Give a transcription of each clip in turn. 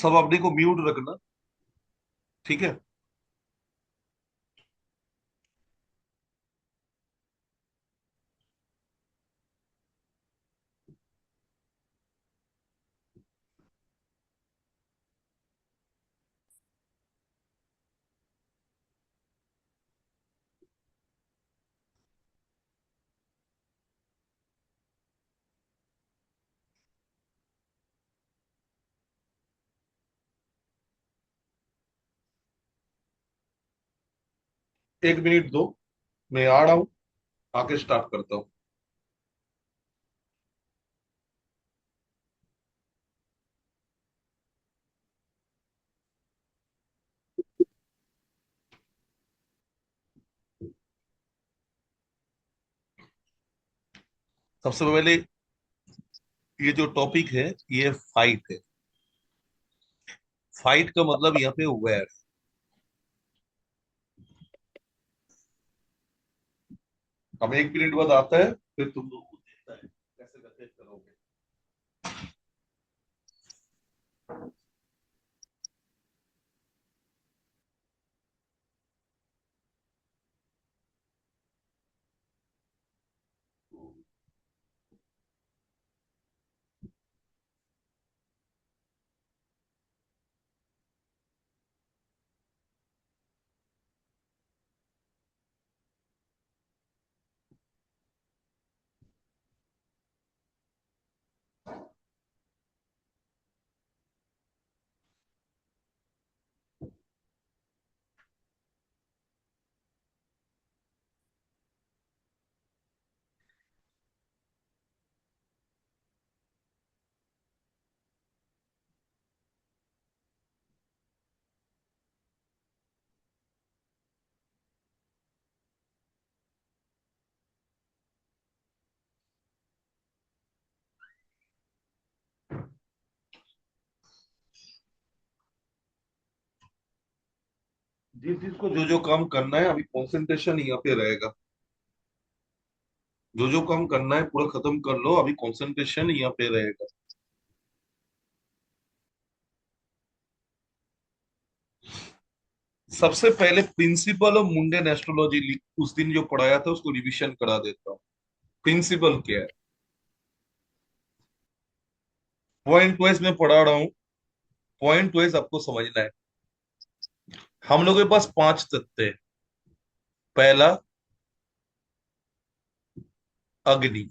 सब अपने को म्यूट रखना। ठीक है। 1 मिनट दो, मैं आ रहा हूँ, आके स्टार्ट करता हूँ। सबसे पहले ये जो टॉपिक है, ये फाइट है। फाइट का मतलब यहाँ पे वेयर। अब 1 मिनट बाद आता है, फिर तुम लोग को देखता है कैसे कैसे करोगे। जिस जिसको जो जो काम करना है, अभी कंसंट्रेशन यहाँ पे रहेगा। जो जो काम करना है पूरा खत्म कर लो, अभी कंसंट्रेशन यहाँ पे रहेगा। सबसे पहले प्रिंसिपल ऑफ मुंडेन एस्ट्रोलॉजी उस दिन जो पढ़ाया था उसको रिवीजन करा देता हूँ। प्रिंसिपल क्या है, पॉइंट वाइज मैं पढ़ा रहा हूँ। पॉइंट वाइज आपको समझना है। हम लोग के पास 5 तत्व है। पहला, अग्नि।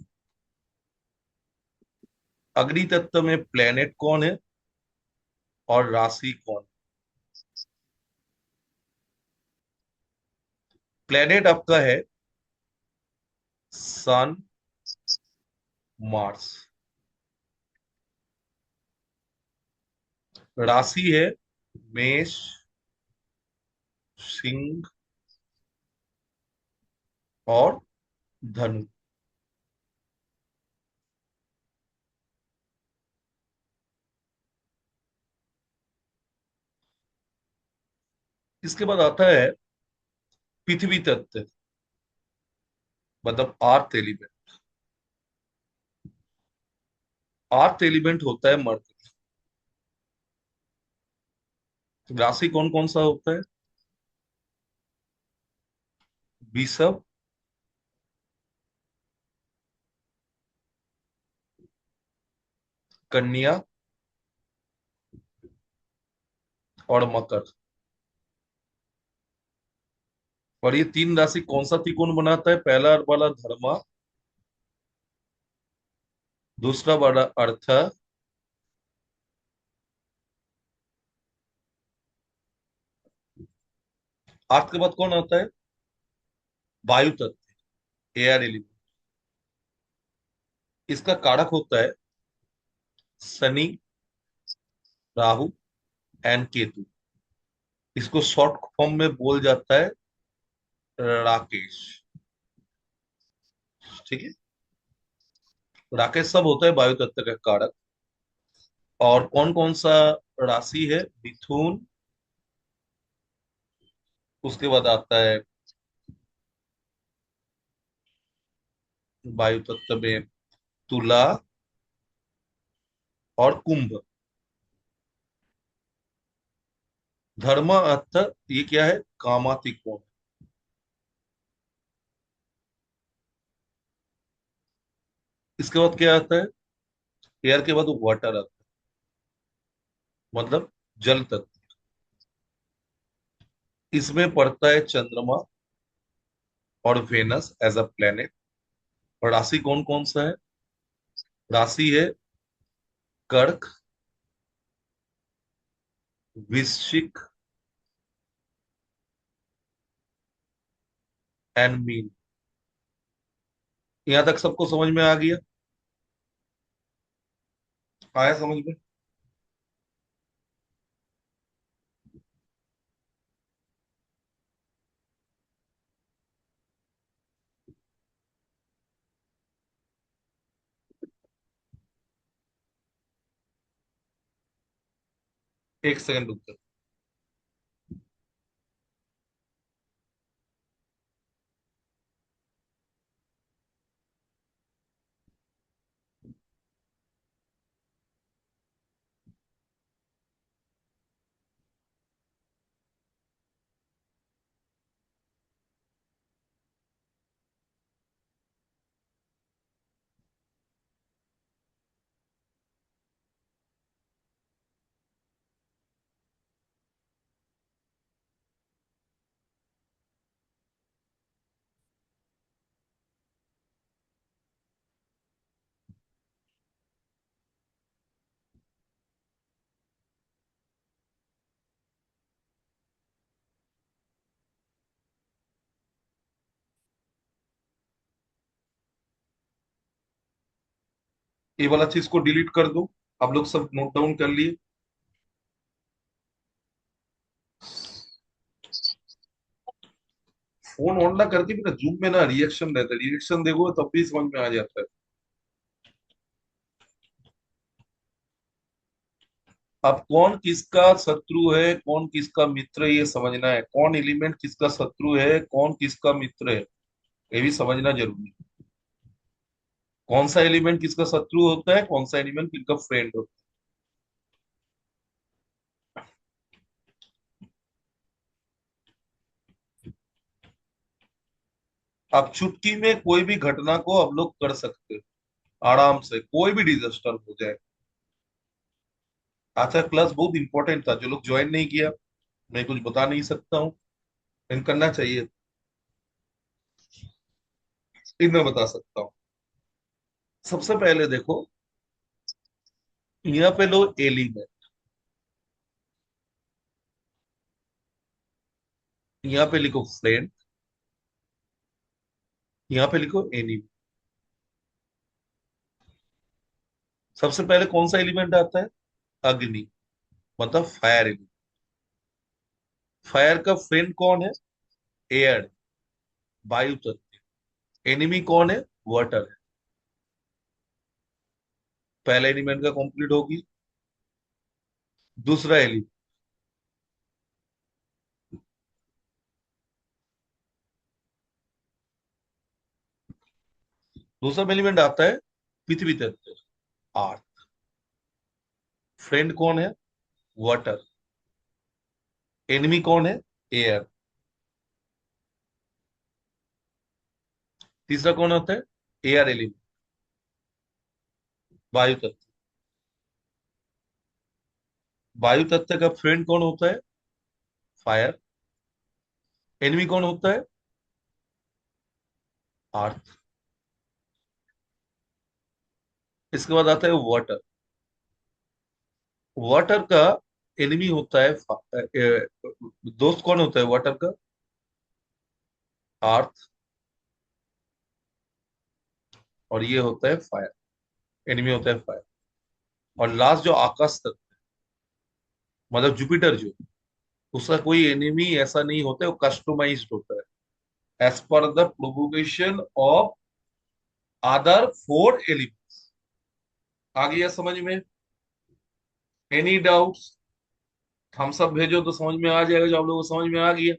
अग्नि तत्व में प्लेनेट कौन है और राशि कौन। प्लेनेट आपका है सन, मार्स। राशि है मेष, सिंह और धनु। इसके बाद आता है पृथ्वी तत्व, मतलब अर्थ एलिमेंट। अर्थ एलिमेंट होता है मर्करी। राशि कौन कौन सा होता है, वृषभ, कन्या और मकर। और ये 3 राशि कौन सा त्रिकोण बनाता है, पहला वाला धर्मा, दूसरा वाला अर्थ, अर्थ के बाद कौन आता है, वायु तत्व, एयर एलिमेंट। इसका कारक होता है शनि, राहु एंड केतु। इसको शॉर्ट फॉर्म में बोल जाता है राकेश। ठीक है। राकेश सब होता है वायु तत्व का कारक। और कौन कौन सा राशि है, मिथुन, उसके बाद आता है वायु तत्व में तुला और कुंभ। धर्म अर्थ, ये क्या है, कामातिकोण। इसके बाद क्या आता है, एयर के बाद वाटर आता है, मतलब जल तत्व। इसमें पड़ता है चंद्रमा और वेनस एज अ प्लेनेट। और राशि कौन कौन सा है, राशि है कर्क, वृश्चिक एंड मीन। यहां तक सबको समझ में आ गया, आया समझ में। एक सेकंड रुक जाओ। ये वाला चीज को डिलीट कर दो, आप लोग सब नोट डाउन कर लिए। फोन ऑन ना करके भी ना, जूम में ना रिएक्शन रहता है, रिएक्शन देखो तब भी समझ में आ जाता है। अब कौन किसका शत्रु है, कौन किसका मित्र है, ये समझना है। कौन एलिमेंट किसका शत्रु है, कौन किसका मित्र है, ये भी समझना जरूरी है। कौन सा एलिमेंट किसका शत्रु होता है, कौन सा एलिमेंट किसका फ्रेंड होता है। आप चुटकी में कोई भी घटना को आप लोग कर सकते हो, आराम से, कोई भी डिजास्टर हो जाए। आज का क्लास बहुत इंपॉर्टेंट था, जो लोग ज्वाइन नहीं किया, मैं कुछ बता नहीं सकता हूँ, लेकिन करना चाहिए, इतना बता सकता हूँ। सबसे पहले देखो, यहाँ पे लो एलिमेंट, यहाँ पे लिखो फ्रेंड, यहाँ पे लिखो एनिमी। सबसे पहले कौन सा एलिमेंट आता है, अग्नि, मतलब फायर एलिमेंट। फायर का फ्रेंड कौन है, एयर, वायु तत्व। एनिमी कौन है, वाटर है। पहला एलिमेंट का कंप्लीट होगी। दूसरा एलिमेंट, दूसरा एलिमेंट आता है पृथ्वी तत्व, अर्थ। फ्रेंड कौन है, वाटर। एनिमी कौन है, एयर। तीसरा कौन होता है, एयर एलिमेंट, वायु तत्व। वायु तत्व का फ्रेंड कौन होता है, फायर। एनिमी कौन होता है, अर्थ। इसके बाद आता है वाटर। वाटर का एनिमी होता है दोस्त कौन होता है वाटर का, अर्थ। और ये होता है फायर, एनिमी होता है फायर। और लास्ट जो आकाश तत्व, मतलब जुपिटर, जो उसका कोई एनिमी ऐसा नहीं होता है, वो कस्टमाइज्ड होता है as per the provocation of other four elements. आ गया समझ में, एनी डाउट्स। हम सब भेजो तो समझ में आ जाएगा, जो आप लोगों को समझ में आ गया।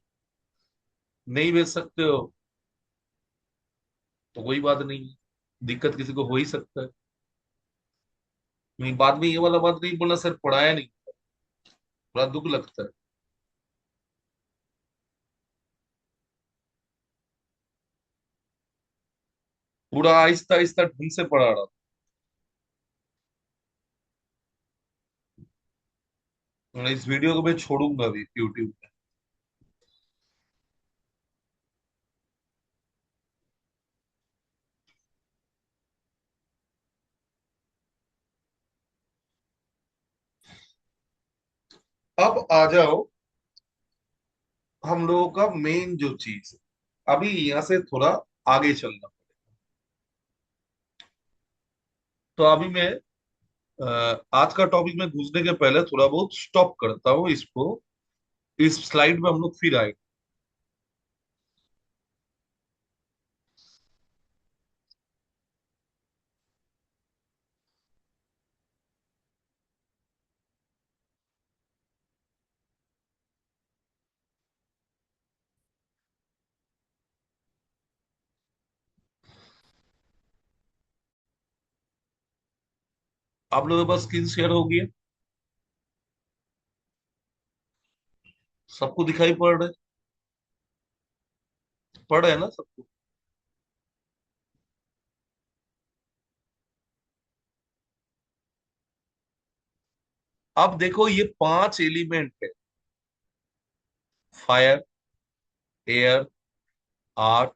नहीं भेज सकते हो तो कोई बात नहीं है, दिक्कत किसी को हो ही सकता है। नहीं, बाद में ये वाला बात नहीं बोलना, सर पढ़ाया नहीं, बड़ा दुख लगता है। पूरा आहिस्ता आहिस्ता ढंग से पढ़ा रहा था। इस वीडियो को मैं छोड़ूंगा भी यूट्यूब पे। अब आ जाओ हम लोगों का मेन जो चीज है, अभी यहाँ से थोड़ा आगे चलना पड़ेगा। तो अभी मैं आज का टॉपिक में घुसने के पहले थोड़ा बहुत स्टॉप करता हूँ इसको। इस स्लाइड में हम लोग फिर आए। आप लोगों के पास स्क्रीन शेयर हो गया? सबको दिखाई पड़ रहे हैं ना सबको? अब देखो ये पांच एलिमेंट है। फायर, एयर, आर्थ,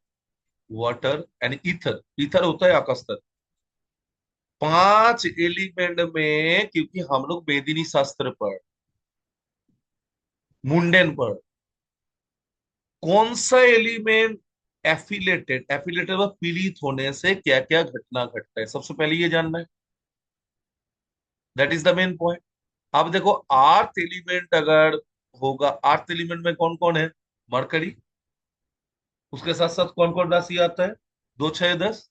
वाटर एंड ईथर। ईथर होता है आकाश तत्व। पांच एलिमेंट में, क्योंकि हम लोग मेदिनी शास्त्र पर, मुंडेन पर, कौन सा एलिमेंट एफिलेटेड व पीड़ित होने से क्या क्या घटना घटता है, सबसे पहले ये जानना है। That is the main point. अब देखो आर्थ एलिमेंट अगर होगा, आर्थ एलिमेंट में कौन कौन है? मरकरी। उसके साथ साथ कौन कौन राशि आता है? 2 6 10।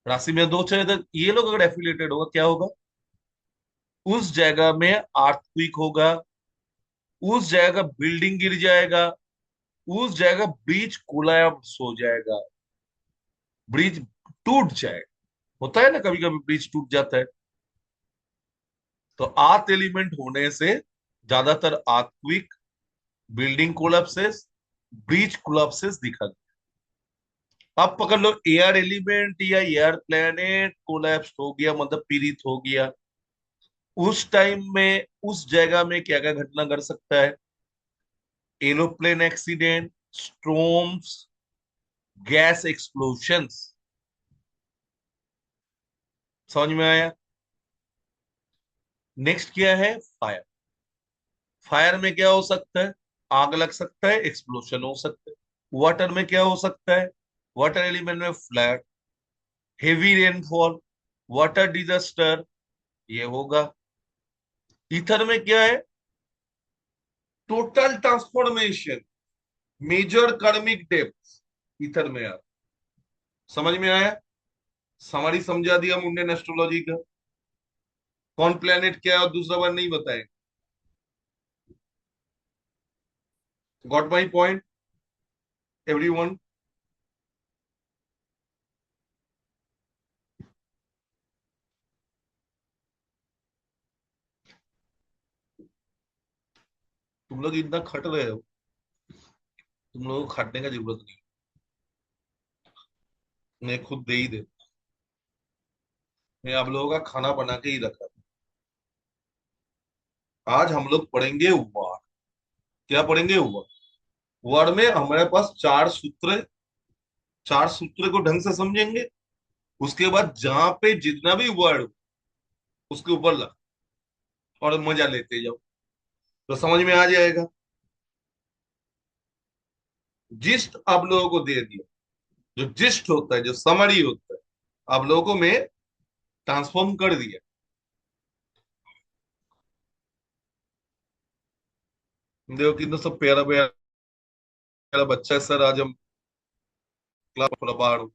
राशि में 2 6 10, ये लोग अगर एफिलेटेड होगा क्या होगा? उस जगह में आर्थक्विक होगा, उस जगह का बिल्डिंग गिर जाएगा, उस जगह ब्रिज कोलैप्स हो जाएगा, ब्रिज टूट जाएगा। होता है ना, कभी कभी ब्रिज टूट जाता है। तो आर्थ एलिमेंट होने से ज्यादातर earthquake, building collapses, bridge collapses दिखा। अब पकड़ लो एयर एलिमेंट या एयर प्लेनेट कोलैप्स हो गया, मतलब पीड़ित हो गया, उस टाइम में उस जगह में क्या क्या घटना कर सकता है? Aeroplane accident, storms, gas explosions. समझ में आया? नेक्स्ट क्या है? फायर। फायर में क्या हो सकता है? आग लग सकता है, एक्सप्लोशन हो सकता है। वाटर में क्या हो सकता है? वाटर एलिमेंट में flood, heavy rainfall, water disaster, ये होगा। ईथर में क्या है? Total transformation, major karmic depth, ether में यार। समझ में आया? समरी समझा दिया मुंडे एस्ट्रोलॉजी का। कौन प्लेनेट क्या है और दूसरा बार नहीं बताए। Got my point everyone? तुम लोग इतना खट रहे हो, तुम लोगों को खटने का जरूरत नहीं। मैं खुद दे ही दे। मैं आप लोगों का खाना बना के ही रखा। आज हम लोग पढ़ेंगे वार। क्या पढ़ेंगे? वार। वार में हमारे पास चार सूत्र। चार सूत्र को ढंग से समझेंगे, उसके बाद जहां पे जितना भी वर्ड उसके ऊपर लगा और मजा लेते जाओ, तो समझ में आ जाएगा। जिस्ट आप लोगों को दे दिया। जो जिस्ट होता है, जो समरी होता है, आप लोगों को मैं ट्रांसफॉर्म कर दिया। देखो कितना सब प्यारा प्यारा बच्चा है। सर आज हम क्लास थोड़ा बाहर हूँ,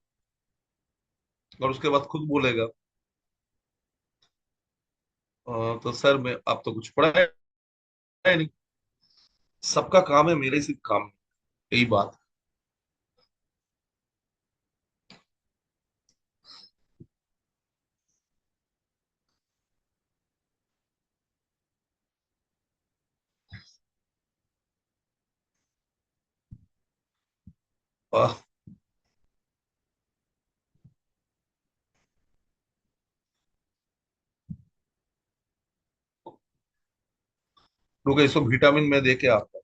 और उसके बाद खुद बोलेगा तो सर मैं आप तो कुछ पढ़ा है नहीं। सबका काम है, मेरे सिर्फ काम है। यही बात है। क्योंकि इसको विटामिन में दे के आता हूँ।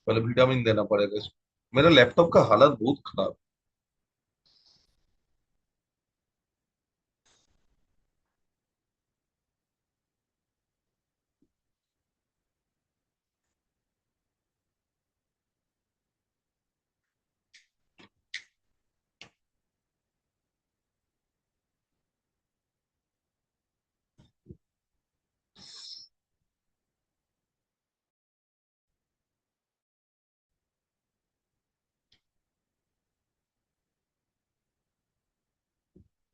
पहले विटामिन देना पड़ेगा इसको। मेरा लैपटॉप का हालत बहुत खराब है।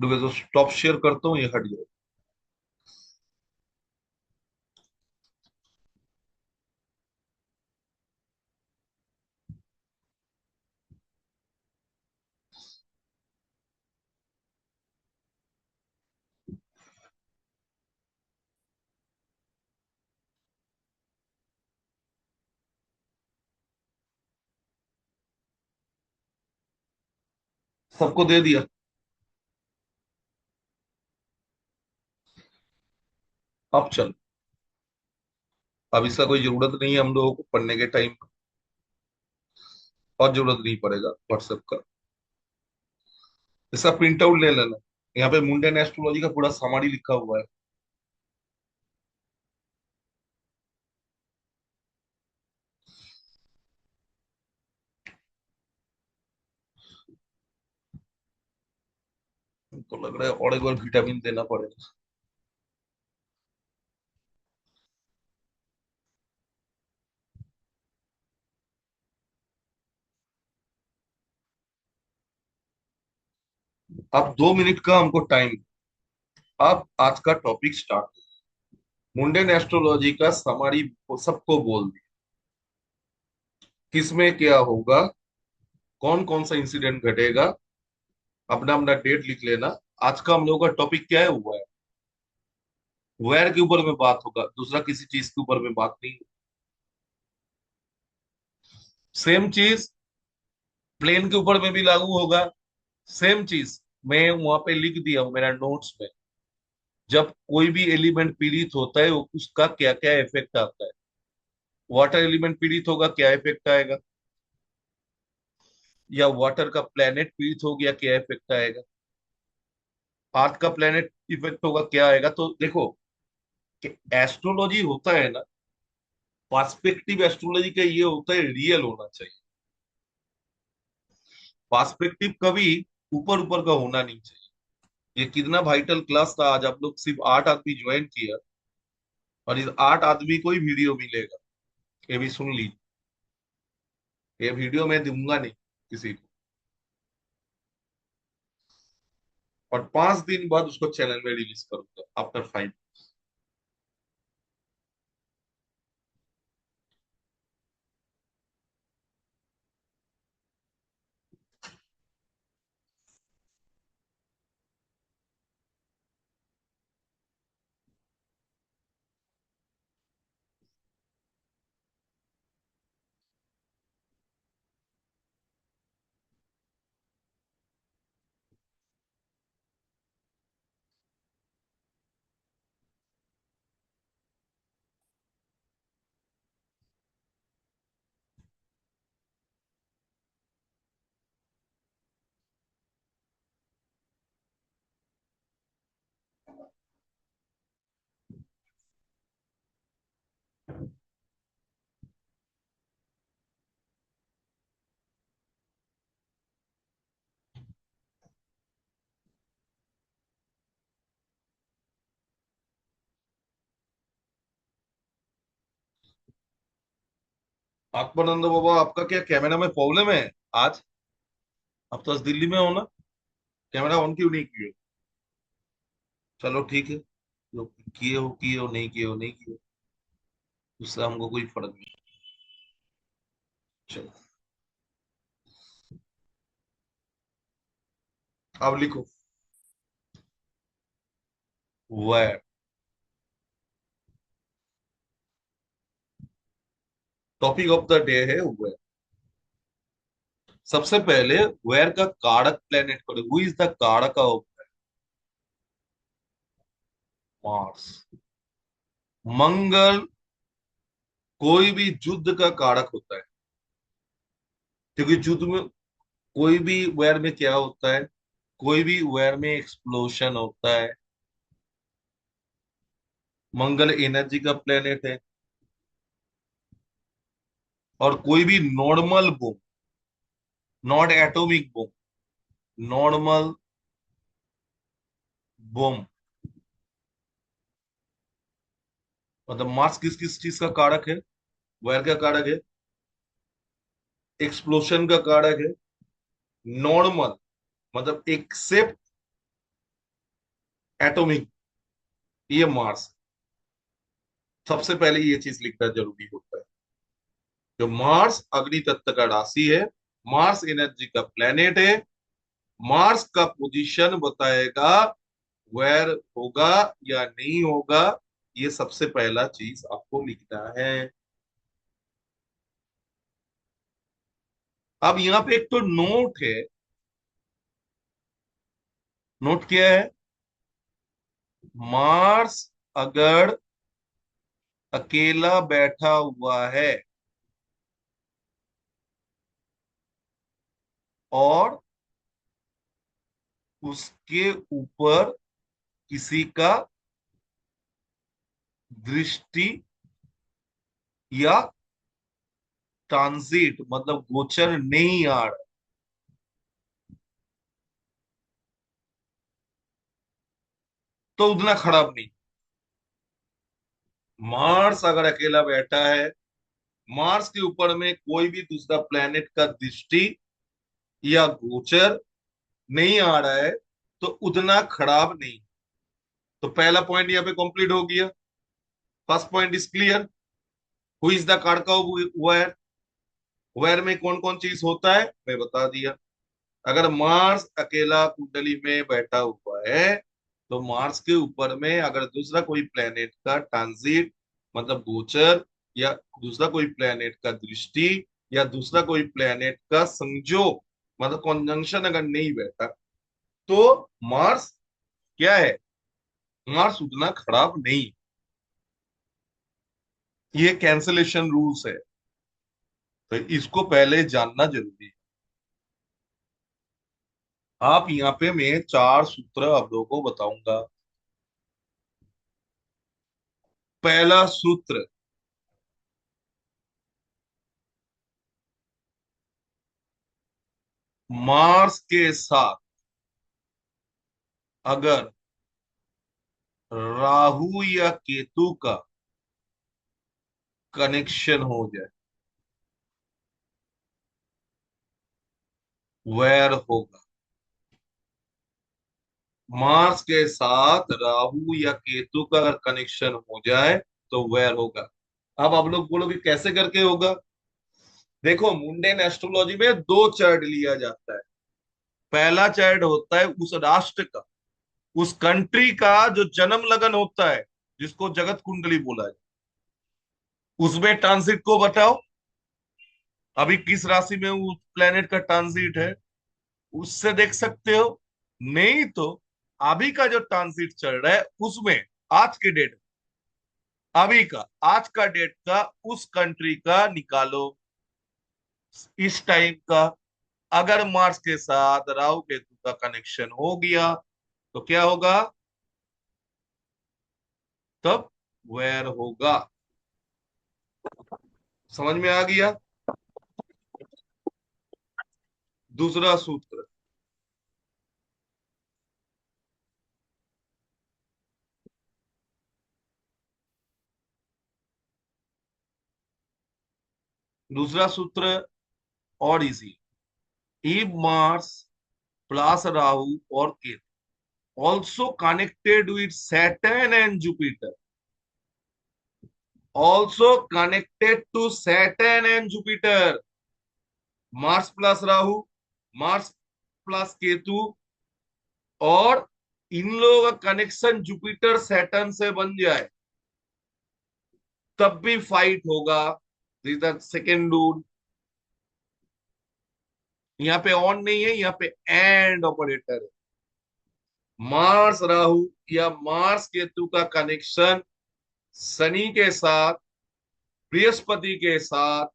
तो स्टॉप शेयर करता हूँ, ये हट जाए। सबको दे दिया। अब चल, अब इसका कोई जरूरत नहीं है हम लोगों को पढ़ने के टाइम। और जरूरत नहीं पड़ेगा व्हाट्सएप का। इसका प्रिंट आउट ले लेना। यहाँ पे मुंडन एस्ट्रोलॉजी का पूरा समरी लिखा हुआ है। तो लग रहा है और एक बार विटामिन देना पड़ेगा। अब 2 मिनट का हमको टाइम। अब आज का टॉपिक स्टार्ट। मुंडन एस्ट्रोलॉजी का समरी सबको बोल दी। किसमें क्या होगा, कौन कौन सा इंसिडेंट घटेगा, अपना अपना डेट लिख लेना। आज का हम लोगों का टॉपिक क्या है, वो है वायर के ऊपर में बात होगा, दूसरा किसी चीज के ऊपर में बात नहीं। सेम चीज प्लेन के ऊपर में भी लागू होगा। सेम चीज मैं वहां पे लिख दिया हूं मेरा नोट्स में। जब कोई भी एलिमेंट पीड़ित होता है उसका क्या क्या इफेक्ट आता है। वाटर एलिमेंट पीड़ित होगा, क्या इफेक्ट आएगा। या वाटर का प्लेनेट पीड़ित हो गया, क्या इफेक्ट आएगा। अर्थ का प्लेनेट इफेक्ट होगा, क्या आएगा। तो देखो कि एस्ट्रोलॉजी होता है ना, पर्सपेक्टिव एस्ट्रोलॉजी का ये होता है रियल होना चाहिए। पर्सपेक्टिव कभी ऊपर ऊपर का होना नहीं चाहिए। ये कितना वाइटल क्लास था, आज आप लोग सिर्फ 8 आदमी ज्वाइन किया। और इस 8 आदमी को ही वीडियो मिलेगा। ये भी सुन लीजिए, ये वीडियो मैं दूंगा नहीं किसी को। और 5 दिन बाद उसको चैनल में रिलीज करूंगा आफ्टर 5। आत्मानंद बाबा, आपका क्या कैमरा में प्रॉब्लम है आज? आप तो आज दिल्ली में हो ना, कैमरा ऑन क्यों नहीं किए? चलो ठीक है, जो किए हो नहीं किए हो नहीं किए हो, उससे हमको कोई फर्क नहीं। चलो, अब लिखो। वह टॉपिक ऑफ द डे है वह। सबसे पहले वेयर का कारक प्लेनेट करो। हु इज द कारक ऑफ मार्स? मंगल कोई भी युद्ध का कारक होता है, क्योंकि युद्ध में कोई भी वार में क्या होता है, कोई भी वार में एक्सप्लोशन होता है। मंगल एनर्जी का प्लेनेट है। और कोई भी normal bomb, not atomic bomb, normal bomb, मतलब मार्स किस किस चीज का कारक है, वायर का कारक है, एक्सप्लोशन का कारक है, नॉर्मल मतलब एक्सेप्ट एटॉमिक, ये मार्स। सबसे पहले ये चीज लिखना जरूरी होता है। जो मार्स अग्नि तत्व का राशि है, मार्स एनर्जी का प्लेनेट है, मार्स का पोजीशन बताएगा वेयर होगा या नहीं होगा। ये सबसे पहला चीज आपको लिखना है। अब यहाँ पे एक तो नोट है। नोट क्या है? मार्स अगर अकेला बैठा हुआ है और उसके ऊपर किसी का दृष्टि या ट्रांजिट मतलब गोचर नहीं आ रहा, तो उतना खराब नहीं। मार्स अगर अकेला बैठा है, मार्स के ऊपर में कोई भी दूसरा प्लेनेट का दृष्टि या गोचर नहीं आ रहा है, तो उतना खराब नहीं। तो पहला पॉइंट यहाँ पे कंप्लीट हो गया। First point is clear. Who is the कारका ऑफ वायर? वायर में कौन कौन चीज होता है मैं बता दिया। अगर मार्स अकेला कुंडली में बैठा हुआ है, तो मार्स के ऊपर में अगर दूसरा कोई प्लेनेट का ट्रांजिट मतलब गोचर, या दूसरा कोई प्लेनेट का दृष्टि, या दूसरा कोई प्लेनेट का संयोग मतलब कॉन्जंक्शन अगर नहीं बैठा, तो मार्स क्या है, मार्स उतना खराब नहीं। ये कैंसलेशन रूल्स है, तो इसको पहले जानना जरूरी है। आप यहाँ पे मैं चार सूत्र आप लोगों को बताऊंगा। पहला सूत्र, मार्स के साथ अगर राहु या केतु का कनेक्शन हो जाए, वैर होगा। मार्स के साथ राहु या केतु का अगर कनेक्शन हो जाए, तो वैर होगा। अब आप लोग बोलोगे कैसे करके होगा? देखो, मुंडेन एस्ट्रोलॉजी में दो चार्ट लिया जाता है। पहला चार्ट होता है उस राष्ट्र का, उस कंट्री का जो जन्म लगन होता है, जिसको जगत कुंडली बोला है। उसमें ट्रांसिट को बताओ, अभी किस राशि में उस प्लेनेट का ट्रांजिट है, उससे देख सकते हो। नहीं तो अभी का जो ट्रांजिट चल रहा है उसमें, आज के डेट, अभी का आज का डेट का उस कंट्री का निकालो, इस टाइम का। अगर मार्स के साथ राहु केतु का कनेक्शन हो गया, तो क्या होगा? तब वैर होगा। समझ में आ गया? दूसरा सूत्र, दूसरा सूत्र और easy. If Mars plus Rahu और Ketu also connected with Saturn and Jupiter, also connected to Saturn and Jupiter, Mars plus Rahu, Mars plus Ketu, और इन लोगों का कनेक्शन जुपिटर सैटर्न से बन जाए, तब भी फाइट होगा। Second rule. यहाँ पे ऑन नहीं है, यहाँ पे एंड ऑपरेटर है। मार्स राहु या मार्स केतु का कनेक्शन शनि के साथ बृहस्पति के साथ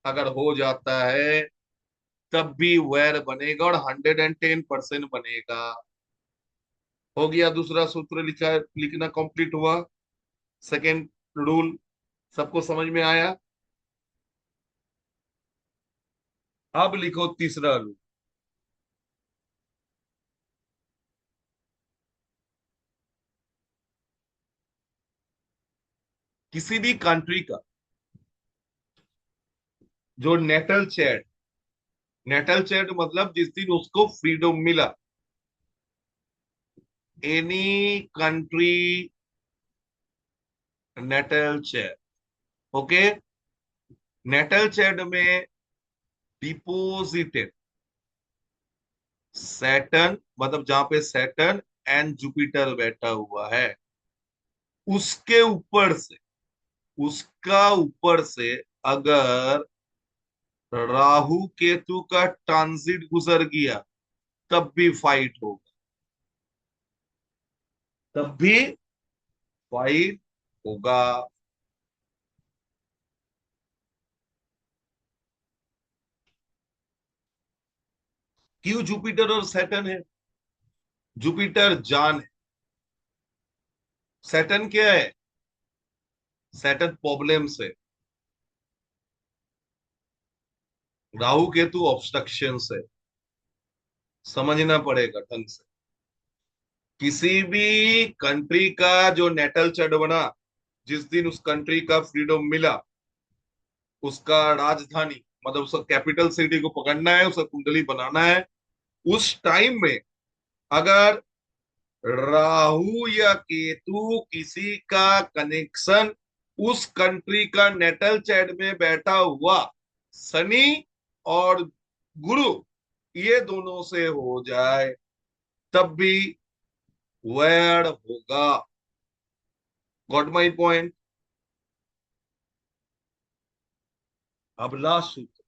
अगर हो जाता है तब भी वैर बनेगा और 110% बनेगा। हो गया, दूसरा सूत्र लिखा, लिखना कंप्लीट हुआ। सेकेंड रूल सबको समझ में आया। अब लिखो तीसरा रूल। किसी भी कंट्री का जो नेटल चैट मतलब जिस दिन उसको फ्रीडम मिला, any country natal chart, okay, natal chart में डिपोजिटेड सैटर्न, मतलब जहां पे सैटर्न एंड जुपिटर बैठा हुआ है, उसके ऊपर से, उसका ऊपर से अगर राहु केतु का ट्रांजिट गुजर गया तब भी फाइट होगा, तब भी फाइट होगा। क्यों जुपिटर और सैटर्न है? जुपिटर जान है, सैटर्न क्या है? सैटर्न प्रॉब्लम से, राहु केतु ऑब्स्ट्रक्शन से। समझना पड़ेगा ढंग से। किसी भी कंट्री का जो नेटल चढ़ बना, जिस दिन उस कंट्री का फ्रीडम मिला, उसका राजधानी मतलब उसका कैपिटल सिटी को पकड़ना है, उसका कुंडली बनाना है, उस टाइम में अगर राहु या केतु किसी का कनेक्शन उस कंट्री का नेटल चैट में बैठा हुआ शनि और गुरु, ये दोनों से हो जाए तब भी वैर होगा। Got my point? अब लास्ट सूत्र,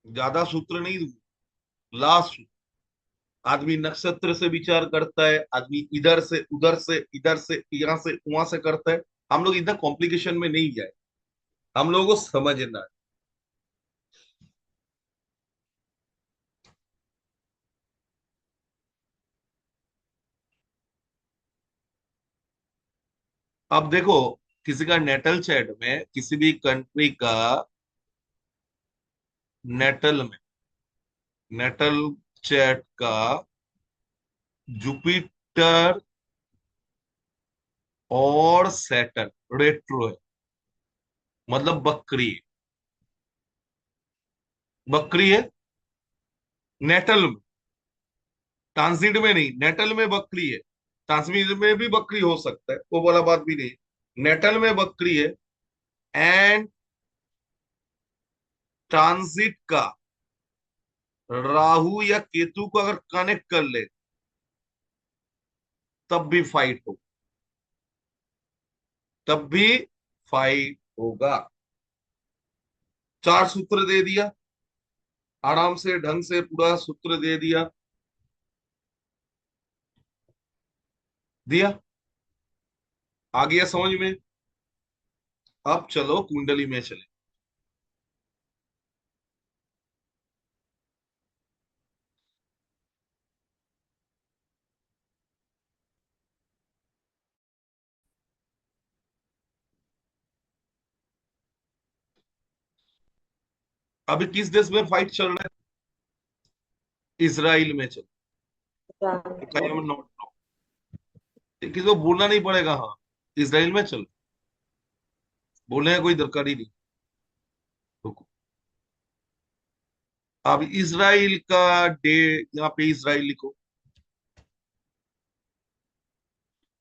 ज्यादा सूत्र नहीं दूंगा, लास्ट सूत्र। आदमी नक्षत्र से विचार करता है, आदमी इधर से उधर से इधर से यहाँ से वहां से करता है। हम लोग इधर कॉम्प्लिकेशन में नहीं जाए, हम लोगों को समझना है। अब देखो, किसी का नेटल चैट में, किसी भी कंट्री का नेटल में, नेटल चैट का जुपिटर और सैटर्न रेट्रो है, मतलब बकरी है। बकरी है नेटल में, ट्रांजिट में नहीं, नेटल में बकरी है। ट्रांसमिट में भी बकरी हो सकता है, वो वाला बात भी नहीं। नेटल में बकरी है, एंड ट्रांजिट का राहु या केतु को अगर कनेक्ट कर ले तब भी फाइट हो, तब भी फाइट होगा। चार सूत्र दे दिया, आराम से ढंग से पूरा सूत्र दे दिया। दिया, आ गया समझ में? अब चलो कुंडली में चले। अभी किस देश में फाइट चल रहा है? इसराइल में चल। I am not wrong। किसी को बोलना नहीं पड़ेगा, हाँ, इसराइल में चल, बोलने का कोई दरकार ही नहीं। रुको, अब इसराइल का डे, यहाँ पे इसराइल लिखो।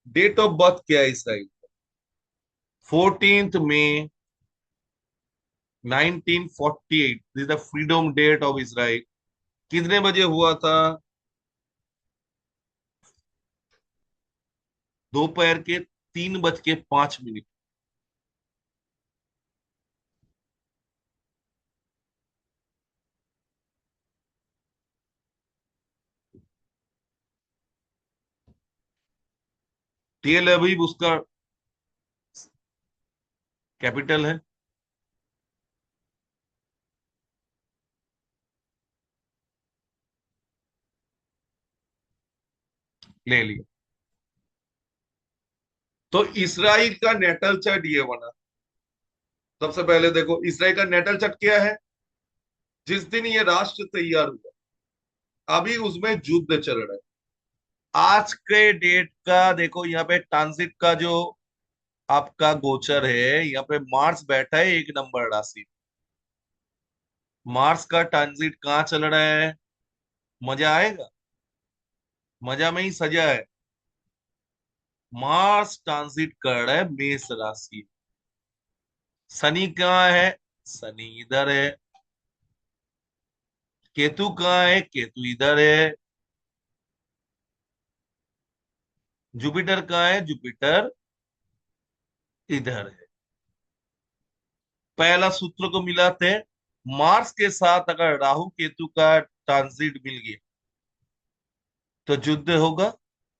डेट ऑफ बर्थ क्या है इसराइल? 14 मई 1948, this is the freedom date of Israel. कितने बजे हुआ था? दोपहर के 3:05। टेल अवीव उसका कैपिटल है। ले लिया। तो इसराइल का नेटल चार्ट ये बना। सबसे पहले देखो इसराइल का नेटल चार्ट क्या है। जिस दिन ये राष्ट्र तैयार हुआ, अभी उसमें युद्ध चल रहा है। आज के डेट का देखो, यहाँ पे ट्रांजिट का जो आपका गोचर है, यहाँ पे मार्स बैठा है 1 नंबर राशि। मार्स का ट्रांजिट कहाँ चल रहा है? मजा आएगा। मजा में ही सजा है। मार्स ट्रांजिट कर रहा है मेष राशि। शनि कहाँ है? शनि इधर है। केतु कहाँ है? केतु इधर है। जुपिटर कहाँ है? जुपिटर इधर है। पहला सूत्र को मिलाते हैं। मार्स के साथ अगर राहु केतु का ट्रांजिट मिल गया तो युद्ध होगा।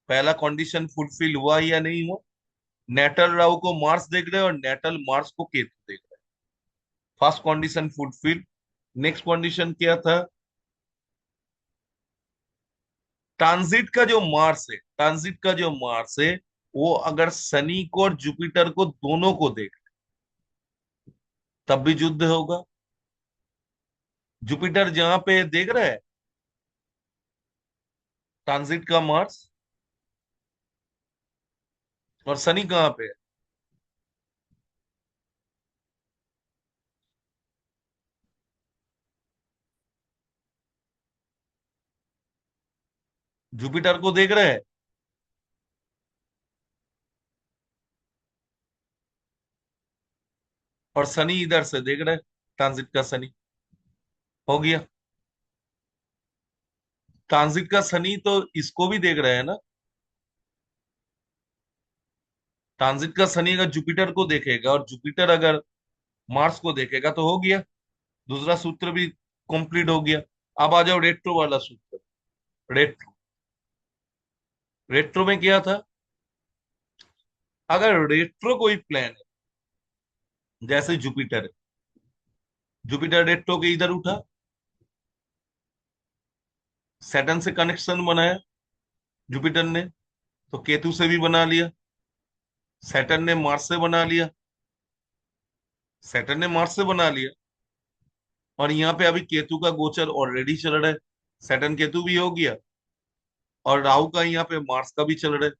पहला कंडीशन फुलफिल हुआ या नहीं हुआ? नेटल राहु को मार्स देख रहे हैं और नेटल मार्स को केतु देख रहे हैं। First condition fulfil. Next condition क्या था? ट्रांजिट का जो मार्स है वो अगर शनि को और जुपिटर को दोनों को देख तब भी युद्ध होगा। जुपिटर जहां पे देख रहा है ट्रांजिट का मार्स, और शनि कहाँ पे है? जुपिटर को देख रहे हैं और शनि इधर से देख रहे हैं। ट्रांजिट का शनि हो गया। ट्रांजिट का शनि तो इसको भी देख रहे हैं ना। ट्रांजिट का शनि अगर जुपिटर को देखेगा और जुपिटर अगर मार्स को देखेगा तो हो गया। दूसरा सूत्र भी कंप्लीट हो गया। अब आ जाओ रेट्रो वाला सूत्र। रेट्रो। रेट्रो में क्या था? अगर रेट्रो कोई प्लेन है, जैसे जुपिटर है, जुपिटर रेट्रो के इधर उठा, सैटर्न से कनेक्शन बनाया जुपिटर ने, तो केतु से भी बना लिया। सैटर्न ने मार्स से बना लिया। सैटर्न ने मार्स से बना लिया। और यहाँ पे अभी केतु का गोचर ऑलरेडी चल रहा है। सैटर्न केतु भी हो गया। और राहु का यहाँ पे मार्स का भी चल रहा है।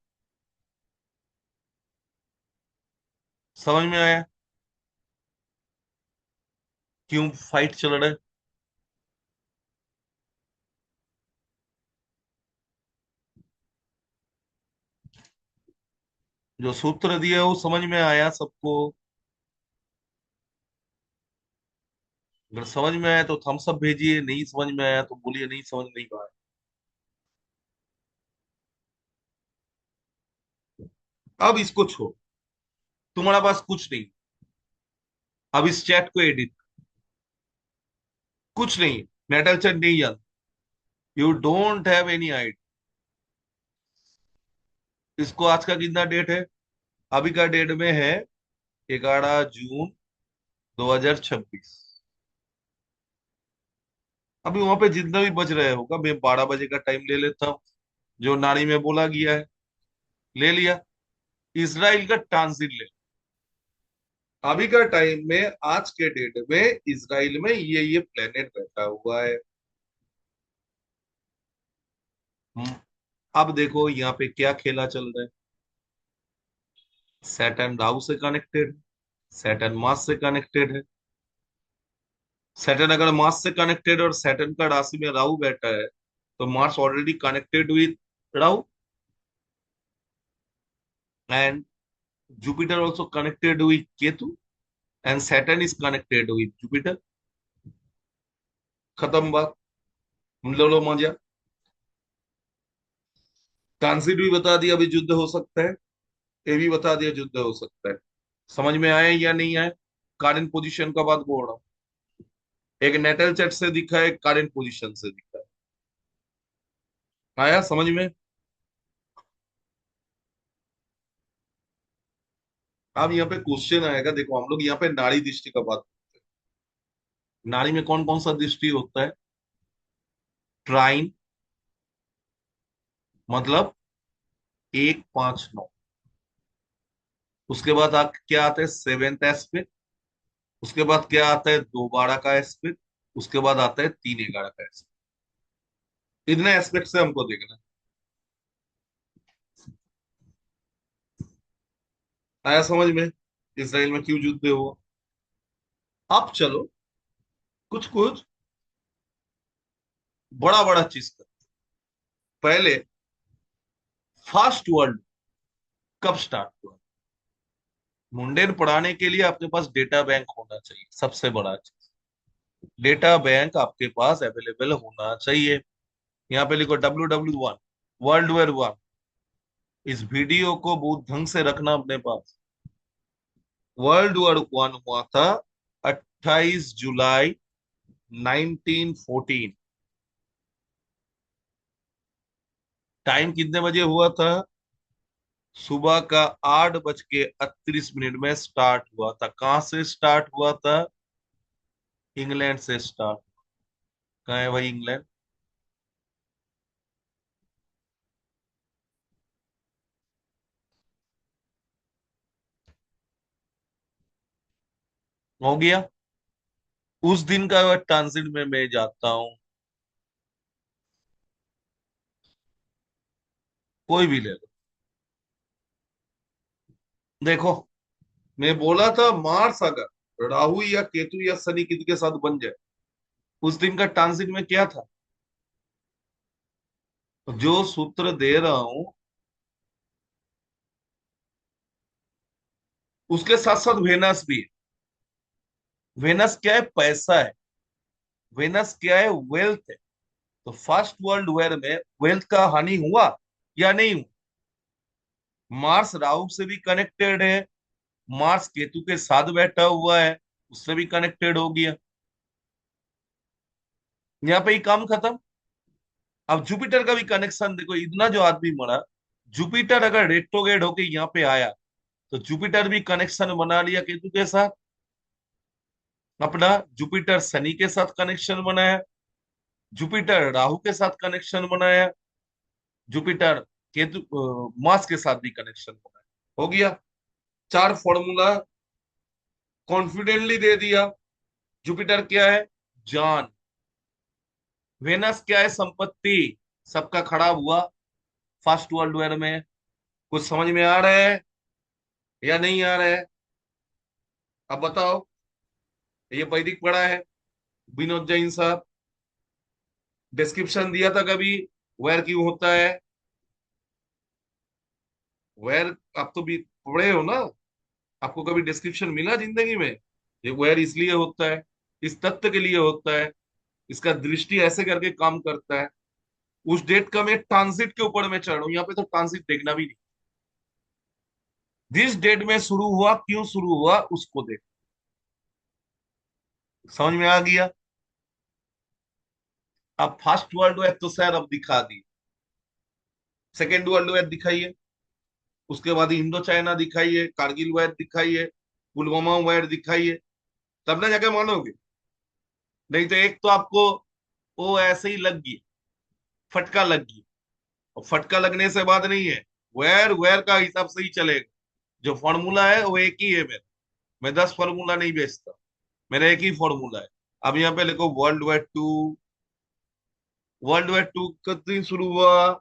समझ में आया क्यों फाइट चल रहा है? जो सूत्र दिया है वो समझ में आया सबको? अगर समझ में आया तो थम्स अप भेजिए, नहीं समझ में आया तो बोलिए नहीं समझ नहीं पाया। अब इसको छोड़, तुम्हारा पास कुछ नहीं। अब इस चैट को एडिट। कुछ नहीं। नेटल चैट नहीं जानते। You don't have any idea. इसको आज का कितना डेट है? अभी का डेट में है 11 जून 2026। अभी वहां पे जितना भी बज रहे होगा, मैं 12 बजे का टाइम ले लेता हूँ जो नारी में बोला गया है। ले लिया। इसराइल का ट्रांजिट ले। अभी का टाइम में आज के डेट में इसराइल में ये प्लेनेट बैठा हुआ है। हम्म, अब देखो यहाँ पे क्या खेला चल रहा है। सैटर्न राहु से कनेक्टेड है। सैटर्न मार्स से कनेक्टेड है। सैटर्न अगर मार्स से कनेक्टेड और सैटर्न का राशि में राहु बैठा है तो Mars already connected with Rahu, and Jupiter also connected with Ketu, and Saturn is connected with Jupiter. खत्म बात। लो लो मजा। ट्रांसिट भी बता दिया अभी युद्ध हो सकता है। ये भी बता दिया युद्ध हो सकता है। समझ में आया या नहीं आया? करंट पोजीशन का बात बोल रहा हूँ। एक नेटल चेट से दिखा है, करंट पोजीशन से दिखा है। आया समझ में? अब यहाँ पे क्वेश्चन आएगा, देखो हम लोग यहाँ पे नाड़ी दृष्टि का बात, नाड़ी में कौन कौन सा दृष्टि होता है? ट्राइन, मतलब 1, 5, 9। उसके बाद क्या आता है? Seventh aspect. उसके बाद क्या आता है? 2, 12 का एस्पेक्ट। उसके बाद आता है 3, 11 का एस्पेक्ट। इतने एस्पेक्ट से हमको देखना है। आया समझ में? इसराइल में क्यों युद्ध हुआ? अब चलो कुछ कुछ बड़ा बड़ा चीज कर। पहले फास्ट वर्ल्ड कब स्टार्ट हुआ? मुंडेन पढ़ाने के लिए आपके पास डेटा बैंक होना चाहिए, सबसे बड़ा चीज। डेटा बैंक आपके पास अवेलेबल होना चाहिए। यहाँ पे लिखो WW1, World War I। इस वीडियो को बहुत ढंग से रखना अपने पास। World War I हुआ था 28 जुलाई 1914। टाइम कितने बजे हुआ था? सुबह का 8:38 में स्टार्ट हुआ था। कहां से स्टार्ट हुआ था? इंग्लैंड से स्टार्ट। कहाँ है भाई इंग्लैंड? हो गया। उस दिन का ट्रांजिट में मैं जाता हूँ। कोई भी ले लो। देखो, मैं बोला था मार्स अगर राहु या केतु या शनि किसी के साथ बन जाए, उस दिन का ट्रांजिट में क्या था? जो सूत्र दे रहा हूं उसके साथ साथ वेनस भी है। वेनस क्या है? पैसा है। वेनस क्या है? वेल्थ है। तो फर्स्ट वर्ल्ड वॉर में वेल्थ का हानि हुआ या नहीं हुआ? मार्स राहु से भी कनेक्टेड है, मार्स केतु के साथ बैठा हुआ है, उससे भी कनेक्टेड हो गया। यहाँ पे ही काम खत्म। अब जुपिटर का भी कनेक्शन देखो, इतना जो आदमी मरा, जुपिटर अगर रेट्रोग्रेड होके यहाँ पे आया तो जुपिटर भी कनेक्शन बना लिया केतु के साथ। अपना जुपिटर शनि के साथ कनेक्शन बनाया, जुपिटर राहु के साथ कनेक्शन बनाया, जुपिटर केतु मार्स के साथ भी कनेक्शन बनाया। हो गया। 4 फॉर्मूला कॉन्फिडेंटली दे दिया। जुपिटर क्या है? जान। वेनस क्या है? संपत्ति। सबका खराब हुआ फर्स्ट वर्ल्ड वॉर में। कुछ समझ में आ रहा है या नहीं आ रहा है? अब बताओ। ये वैदिक पढ़ा है विनोद जैन साहब। डिस्क्रिप्शन दिया था कभी वैर क्यों होता है? वैर आप तो भी पढ़े हो ना? आपको कभी डिस्क्रिप्शन मिला जिंदगी में? ये वैर इसलिए होता है, इस तथ्य के लिए होता है, इसका दृष्टि ऐसे करके काम करता है। उस डेट का मैं ट्रांजिट के ऊपर में चढ़ रहा हूं, यहाँ पे तो ट्रांजिट देखना भी नहीं। जिस डेट में शुरू हुआ, क्यों शुरू हुआ, उसको देख। समझ में आ गया? अब फर्स्ट वर्ल्ड वॉर तो सर अब दिखा दी, सेकेंड वर्ल्ड वॉर दिखाइए, उसके बाद इंडो चाइना दिखाइए, कारगिल वॉर दिखाइए, पुलवामा वॉर दिखाइए, तब ना जाके मानोगे। नहीं तो एक तो आपको वो ऐसे ही लग गई, फटका लग गई। और फटका लगने से बात नहीं है, वेर वेर का हिसाब से ही चलेगा। जो फॉर्मूला है वो एक ही है मेरा। मैं 10 फॉर्मूला नहीं बेचता, मेरा एक ही फॉर्मूला है। अब यहाँ पे लिखो वर्ल्ड वॉर 2। वर्ल्ड वॉर 2 कब दिन शुरू हुआ?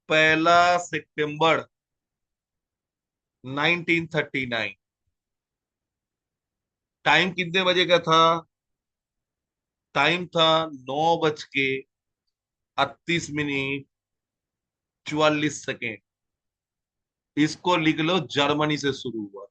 1 सितंबर 1939। टाइम कितने बजे का था? टाइम था 9:38 44। इसको लिख लो, जर्मनी से शुरू हुआ।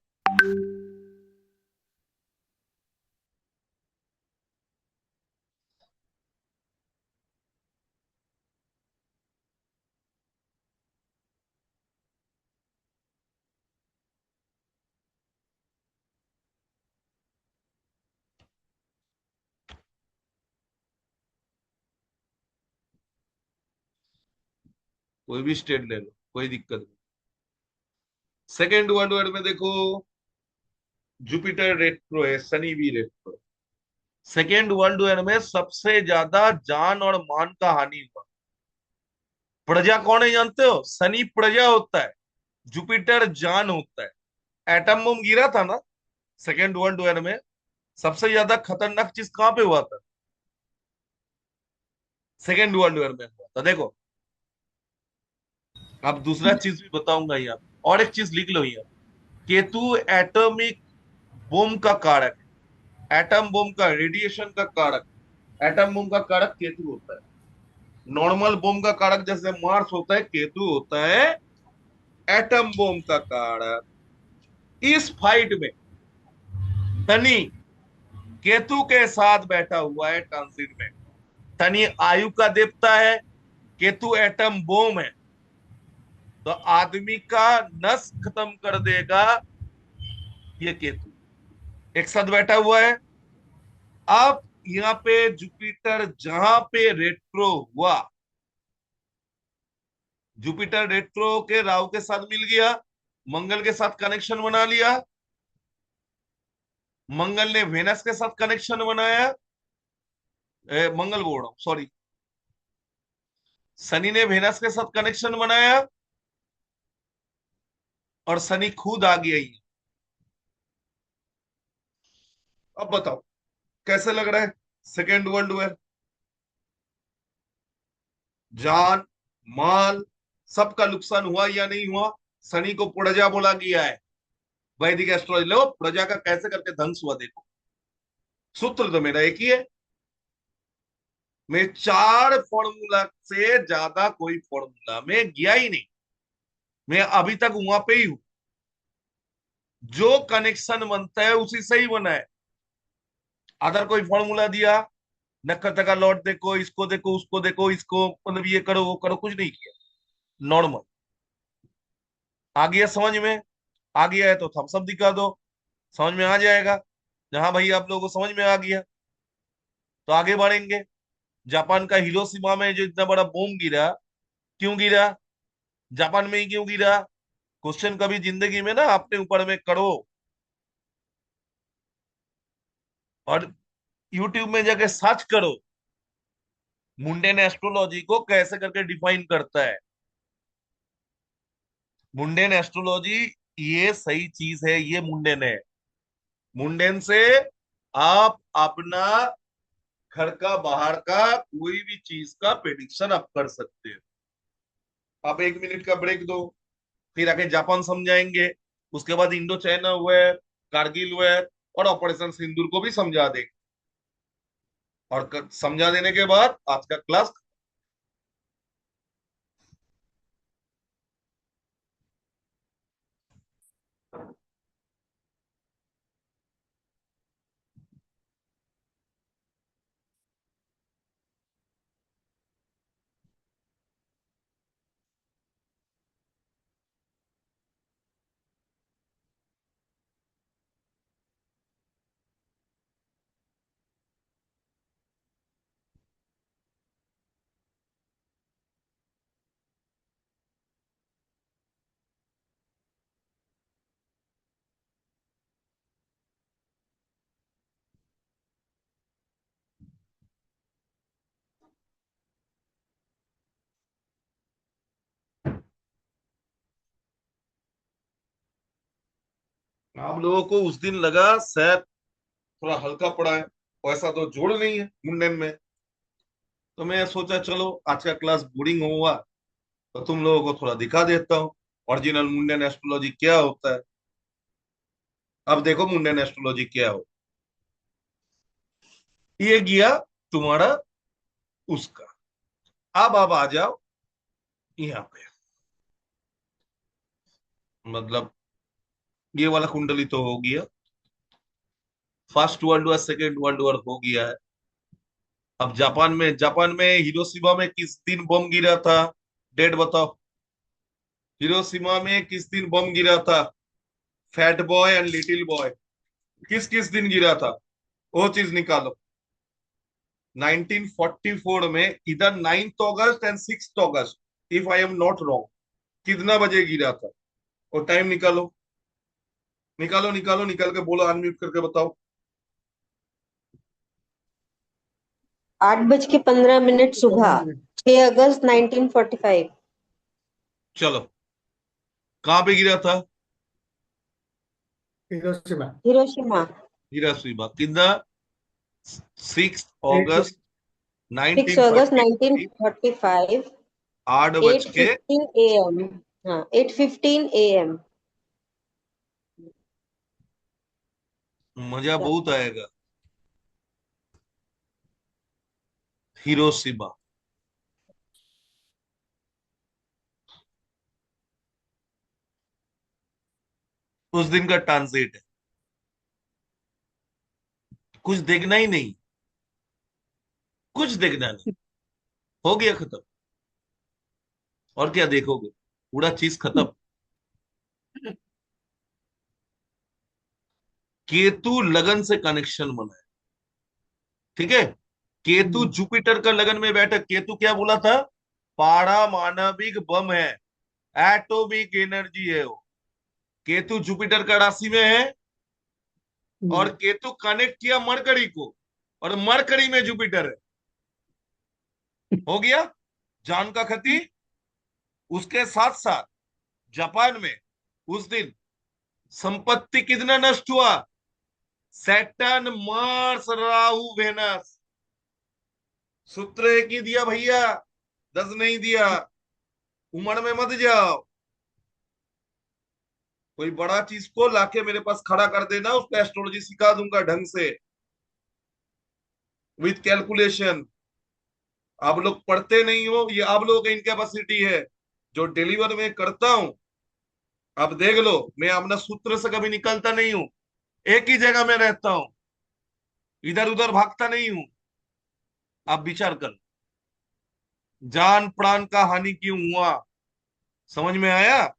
कोई भी स्टेट ले लो, कोई दिक्कत नहीं। सेकेंड वर्ल्ड वॉर में देखो, जुपिटर रेट्रो है, शनि भी रेट्रो है। सेकेंड वर्ल्ड वॉर में सबसे ज्यादा जान और मान का हानि हुआ। प्रजा कौन है जानते हो? शनि प्रजा होता है, जुपिटर जान होता है। एटम बम गिरा था ना सेकेंड वर्ल्ड वॉर में, सबसे ज्यादा खतरनाक चीज कहां पे हुआ था? सेकेंड वर्ल्ड वॉर में हुआ था। देखो, अब दूसरा चीज भी बताऊंगा यहाँ, और एक चीज लिख लो यहाँ। केतु एटॉमिक बम का कारक है, एटम बम का, रेडिएशन का कारक। एटम बम का कारक केतु होता है। नॉर्मल बम का कारक जैसे मार्स होता है, केतु होता है एटम बम का कारक। इस फाइट में शनि केतु के साथ बैठा हुआ है ट्रांसिट में। शनि आयु का देवता है, केतु एटम बम है। तो आदमी का नस खत्म कर देगा ये केतु, एक साथ बैठा हुआ है। अब यहाँ पे जुपिटर जहां पे रेट्रो हुआ, जुपिटर रेट्रो के राहु के साथ मिल गया, मंगल के साथ कनेक्शन बना लिया। मंगल ने वेनस के साथ कनेक्शन बनाया, मंगल बोल रहा हूं, सॉरी। शनि ने वेनस के साथ कनेक्शन बनाया, और शनि खुद आ गया ही। अब बताओ कैसे लग रहा है सेकेंड वर्ल्ड वॉर? जान, माल, सबका नुकसान हुआ या नहीं हुआ? शनि को प्रजा बोला गया है। वैदिक एस्ट्रोलॉजी लो, प्रजा का कैसे करके ध्वंस हुआ देखो। सूत्र तो मेरा एक ही है। मैं चार फॉर्मूला से ज्यादा कोई फॉर्मूला में गया ही नहीं। मैं अभी तक वहां पे ही हूं। जो कनेक्शन बनता है उसी से ही बना है। अदर कोई फॉर्मूला दिया, नक्कर का लॉट देखो, इसको देखो, उसको देखो, इसको मतलब ये करो वो करो, कुछ नहीं किया। नॉर्मल। आ गया समझ में? आ गया है तो थम्स अप दिखा दो, समझ में आ जाएगा। जहां भाई आप लोगों को समझ में आ गया तो आगे बढ़ेंगे। जापान का हिरोशिमा में जो इतना बड़ा बम गिरा, क्यों गिरा? जापान में ही क्यों गिरा? क्वेश्चन कभी जिंदगी में ना अपने ऊपर में करो, और यूट्यूब में जाके सर्च करो मुंडेन एस्ट्रोलॉजी को कैसे करके डिफाइन करता है। मुंडेन एस्ट्रोलॉजी ये सही चीज है, ये मुंडेन है। मुंडेन से आप अपना घर का बाहर का कोई भी चीज का प्रेडिक्शन आप कर सकते हो। आप 1 मिनट का ब्रेक दो, फिर आके जापान समझाएंगे। उसके बाद इंडो चाइना हुए, कारगिल हुए, और ऑपरेशन सिंदूर को भी समझा देंगे। और समझा देने के बाद आज का क्लास। आप लोगों को उस दिन लगा शायद थोड़ा हल्का पड़ा है, वैसा तो जोड़ नहीं है मुंडन में। तो मैं सोचा चलो आज का क्लास बोरिंग हुआ तो तुम लोगों को थोड़ा दिखा देता हूँ ओरिजिनल मुंडन एस्ट्रोलॉजी क्या होता है। अब देखो मुंडन एस्ट्रोलॉजी क्या हो। ये गया तुम्हारा उसका। अब आप आ जाओ यहाँ पे। मतलब ये वाला कुंडली तो हो गया, first world war second world war हो गया है। अब जापान में हिरोशिमा में किस दिन बम गिरा था? डेट बताओ। हिरोशिमा में किस दिन बम गिरा था? Fat boy and little boy किस किस दिन गिरा था? वो चीज निकालो। 1944 में इधर 9 अगस्त एंड 6 अगस्त, if I am not wrong, कितना बजे गिरा था? और टाइम निकालो, निकालो निकालो, निकाल के बोलो, अनम्यूट करके बताओ। 8:15 सुबह, 6 अगस्त 1945। चलो, कहाँ पे गिरा था? Hiroshima. Hiroshima. Hiroshima in the 6 अगस्त 6 अगस्त 1945। 1945। 8 बज के। 8:15 AM। हाँ, 8:15 AM। मजा बहुत आएगा। हिरोशिमा। उस दिन का ट्रांजिट है, कुछ देखना ही नहीं, कुछ देखना नहीं, हो गया खत्म। और क्या देखोगे, पूरा चीज खत्म। केतु लगन से कनेक्शन बना है, ठीक है। केतु जुपिटर का लगन में बैठा, केतु क्या बोला था? पारमाणविक बम है, एटॉमिक एनर्जी है वो। केतु जुपिटर का राशि में है, और केतु कनेक्ट किया मरकरी को, और मरकरी में जुपिटर है। हो गया जान का खती। उसके साथ साथ जापान में उस दिन संपत्ति कितना नष्ट हुआ? Saturn, Mars, Rahu, Venus. सूत्र एक ही दिया भैया, 10 नहीं दिया। उम्र में मत जाओ। कोई बड़ा चीज को लाके मेरे पास खड़ा कर देना, उसको एस्ट्रोलॉजी सिखा दूंगा ढंग से, विथ कैलकुलेशन। आप लोग पढ़ते नहीं हो, ये आप लोगों का इनकैपेसिटी है। जो डिलीवर में करता हूं, आप देख लो, मैं अपना सूत्र से कभी निकलता नहीं हूं। एक ही जगह में रहता हूं, इधर उधर भागता नहीं हूं। आप विचार कर, जान प्राण का हानि क्यों हुआ? समझ में आया?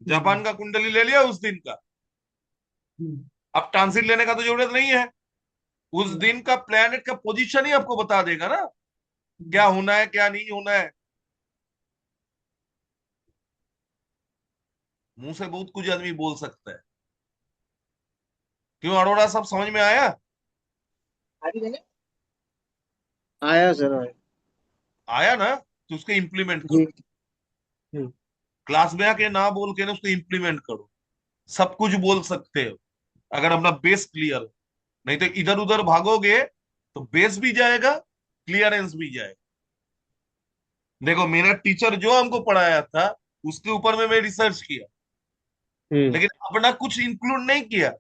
जापान का कुंडली ले लिया उस दिन का। अब ट्रांसिट लेने का तो जरूरत नहीं है। उस दिन का प्लेनेट का पोजीशन ही आपको बता देगा ना, क्या होना है क्या नहीं होना है। मुंह से बहुत कुछ आदमी बोल सकता है। क्यों अरोड़ा, सब समझ में आया? आया सर, आया। आया ना? तो उसको इम्प्लीमेंट जी। करो। क्लास में आके ना बोल के ना उसको इम्प्लीमेंट करो। सब कुछ बोल सकते हो अगर अपना बेस क्लियर हो। नहीं तो इधर उधर भागोगे तो बेस भी जाएगा, क्लियरेंस भी जाएगा। देखो, मेरा टीचर जो हमको पढ़ाया था उसके ऊपर में मैं रिसर्च किया, लेकिन अपना कुछ इंक्लूड नहीं किया।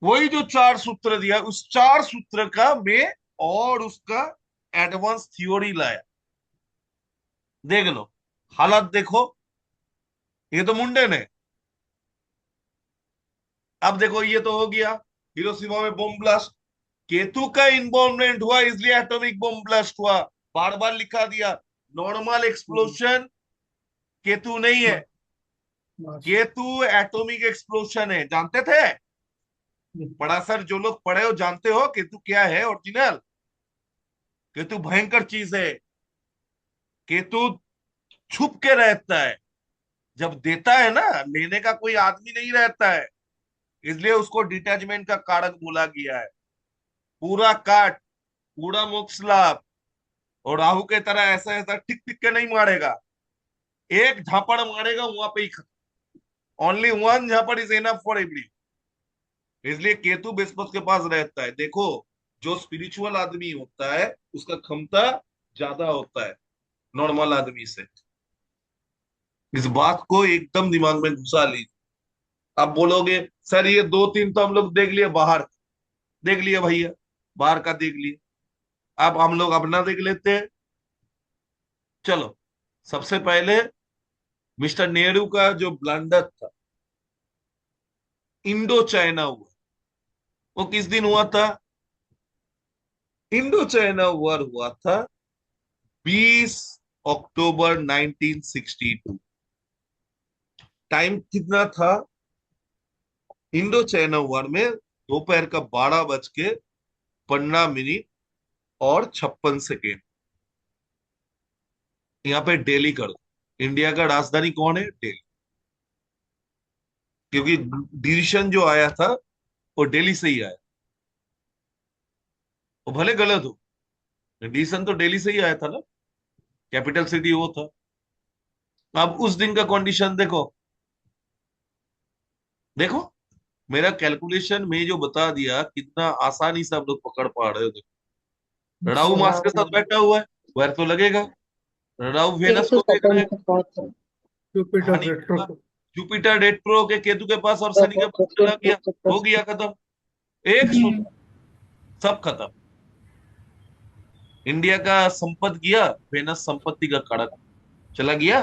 वही जो 4 सूत्र दिया, उस 4 सूत्र का मैं और उसका एडवांस थ्योरी लाया। देख लो, हालत देखो, ये तो मुंडे ने। अब देखो, ये तो हो गया, हिरोशिमा में बम ब्लास्ट। केतु का इन्वॉल्वमेंट हुआ इसलिए एटॉमिक बम ब्लास्ट हुआ। बार बार लिखा दिया, नॉर्मल एक्सप्लोशन केतु नहीं है, केतु एटॉमिक एक्सप्लोशन है। जानते थे? बड़ा सर, जो लोग पढ़े हो जानते हो केतु क्या है ओरिजिनल। केतु भयंकर चीज है। केतु छुप के रहता है, जब देता है ना, लेने का कोई आदमी नहीं रहता है, इसलिए उसको डिटैचमेंट का कारक बोला गया है। पूरा काट, पूरा मोक्ष लाभ। और राहु के तरह ऐसा ऐसा टिक टिक के नहीं मारेगा, एक झापड़ मारेगा वहां पे ही खत्म। ओनली वन झापड़ इज एनफ फॉर एवरी। इसलिए केतु बृहस्पति के पास रहता है। देखो, जो स्पिरिचुअल आदमी होता है उसका क्षमता ज्यादा होता है नॉर्मल आदमी से। इस बात को एकदम दिमाग में घुसा लीजिए। आप बोलोगे सर ये 2 3 तो हम लोग देख लिए बाहर, देख लिए भैया, बाहर का देख लिए। अब हम लोग अपना देख लेते हैं। चलो, सबसे पहले मिस्टर नेहरू का जो ब्लंडर था, इंडो चाइना हुआ, वो किस दिन हुआ था? इंडो चाइना वॉर हुआ था 20 अक्टूबर 1962। टाइम कितना था इंडो चाइना वॉर में? दोपहर का 12:15 और 56 सेकेंड। यहाँ पे दिल्ली कर दो। इंडिया का राजधानी कौन है? दिल्ली। क्योंकि डिसीजन जो आया था वो दिल्ली से ही आया, वो भले गलत हो, डिसीजन तो दिल्ली से ही आया था ना, कैपिटल सिटी वो था। अब उस दिन का कंडीशन देखो, देखो मेरा कैलकुलेशन में जो बता दिया, कितना आसानी से आप लोग पकड़ पा रहे हो। देखो रणराव मार्स के साथ बैठा हुआ है, वायर तो लगेगा। रणराव वेनस केतु को देख रहे सतम हैं, पे पहुंचे। जुपिटर हानि रेट्रो। होगा। जुपिटर डेट प्रो के केतु के पास और शनि के पास चला गया, हो गया खत्म। एक सूत्र, सब खत्म। इंडिया का संपत्ति गया, वेनस संपत्ति का कड़क चला गया,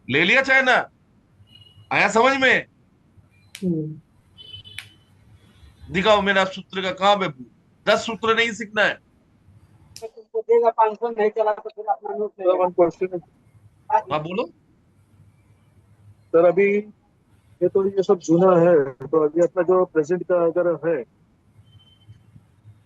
ले लिया चाइना। आया समझ में? दिखाओ मेरा सूत्र का कहां पे भूल। 10 सूत्र नहीं सीखना है। तुमको देगा 500, नहीं चला तो फिर अपना नोट लेगा। वन क्वेश्चन हाँ बोलो। सर, अभी ये तो ये सब जुना है, तो अभी अपना जो प्रेजेंट का अगर है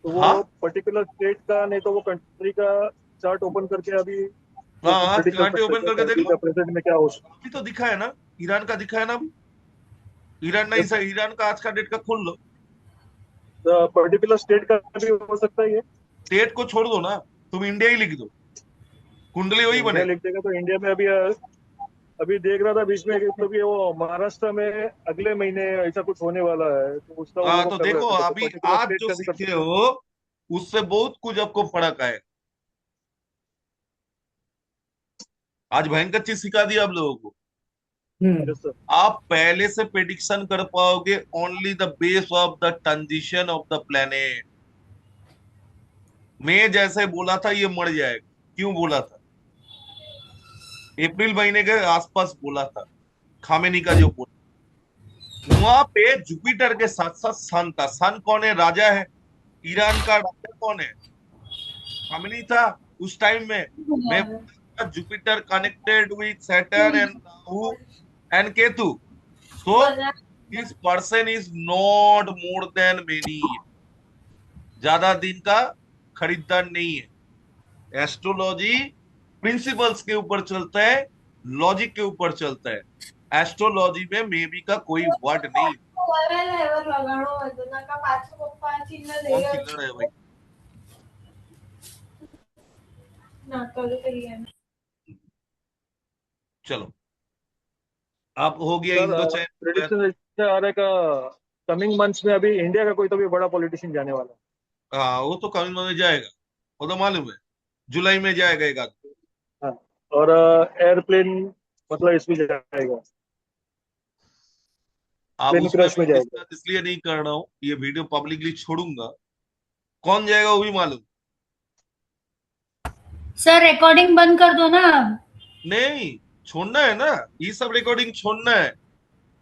तो वो हाँ पर्टिकुलर स्टेट का, नहीं तो वो कंट्री का चार्ट ओपन करके अभी वो हाँ हाँ, प्रेडिक्ट कर कांटे सकते ओपन हैं करके कि देख अभी लो। का प्रेजेंट में क्या हो सकता अभी तो दिखा है ना, ईरान का दिखा है ना अभी। ईरान है। नहीं सही, ईरान का आज का डेट का खोल लो। पर्टिकुलर स्टेट का भी हो सकता है ये। डेट को छोड़ दो ना, तुम इंडिया ही लिख दो, कुंडली वही इंडिया बनेगा। लिख देगा तो इंडिया में अभी अभी देख रहा था बीच में कि तो भी वो महाराष्ट्र में अगले महीने ऐसा कुछ होने वाला है, तो उसका वो हाँ लोग तो कर रहे देखो थे, तो अभी पर्टिकुलर आज स्टेट जो का भी कर सीखे सकते हो उससे बहुत कुछ आपको फर्क आएगा। आज भयंकर चीज सिखा दिया आप लोगों को। हैं। Yes sir. आप पहले से प्रेडिक्शन कर पाओगे only the base of the transition of the planet. मैं जैसे बोला था ये मर जाएगा, क्यों बोला था? अप्रैल महीने के आसपास बोला था, खामेनी का जो बोला। वहां पे जुपिटर के साथ साथ सन था। सन कौन है? राजा है। ईरान का राजा कौन है? खामेनी था उस टाइम में। मैं बोला था Jupiter connected with Saturn and Rahu and Ketu, so this person is not more than many, ज्यादा दिन का खरीदार नहीं है। एस्ट्रोलॉजी प्रिंसिपल्स के ऊपर चलता है, लॉजिक के ऊपर चलता है। एस्ट्रोलॉजी में मे बी का कोई वर्ड नहीं। कौन चिल्ला रहा है भाई? चलो, अब हो गया सर, इंडो चाइना। प्रेडिक्शन ऐसा आ रहा है का कमिंग मंथ्स में अभी इंडिया का कोई तो भी बड़ा पॉलिटिशियन जाने वाला हाँ वो तो कमिंग में जाएगा, वो तो मालूम है, जुलाई में जाएगा एक आदमी। है। हाँ। और एयरप्लेन, मतलब इसमें जाएगा, अब प्लेन उसमें क्रैश मैं में जाएगा। डिस्कस इसलिए नहीं कर रहा हूँ, ये वीडियो पब्लिकली छोड़ूंगा। कौन जाएगा वो भी मालूम। सर रिकॉर्डिंग बंद कर दो ना अब। नहीं, छोड़ना है ना, ये सब रिकॉर्डिंग छोड़ना है।